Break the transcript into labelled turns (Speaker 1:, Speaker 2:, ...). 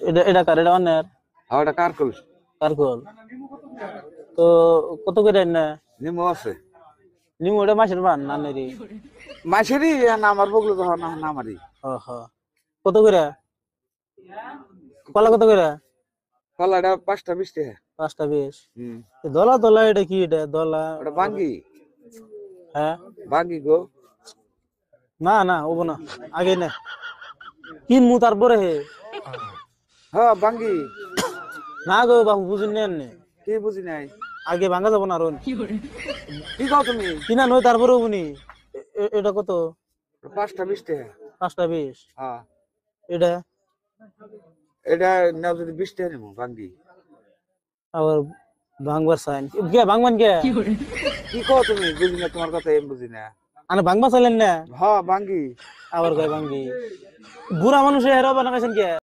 Speaker 1: এটা এটা কার এটা অন্যের
Speaker 2: ওটা কারকুল
Speaker 1: কারকল তো কত করে না
Speaker 2: নিমো আছে
Speaker 1: নিমু ওটা মাসের বান না নেরি
Speaker 2: মাছেরই না আমার বগলো তো না না আমারই
Speaker 1: হ কত করে কলা কত করে
Speaker 2: কলাটা 5টা 20 টাকা
Speaker 1: 5টা 20
Speaker 2: হুম
Speaker 1: দলা দলা এটা কি এটা দলা
Speaker 2: ওটা বাঙ্গি
Speaker 1: হ্যাঁ
Speaker 2: বাঙ্গি গো
Speaker 1: না না ওবো না আগে না কিনমু তারপরে হে
Speaker 2: হ্যাঁ বাঙ্গি
Speaker 1: না গো বাবু বুঝুন নেন নে
Speaker 2: কি বুঝি নাই
Speaker 1: আগে ভাঙা যাবো না আর
Speaker 2: কি কও তুমি
Speaker 1: কিনা নয় তারপরে উনি এটা কত
Speaker 2: 5টা 20 টাকা
Speaker 1: 5টা 20
Speaker 2: হ্যাঁ
Speaker 1: এটা
Speaker 2: এটা নাও যদি 20 টাকা নিমো বাঙ্গি
Speaker 1: আবার ভাঙবার সাইন কে ভাঙবান কে
Speaker 2: কি কও তুমি বুঝি না তোমার কথা এম বুঝি না
Speaker 1: আনে ভাঙবা চাইলেন না
Speaker 2: হ্যাঁ বাঙ্গি
Speaker 1: আবার কয় ভাঙ্গি বুড়া মানুষ হেরা বানাইছেন কে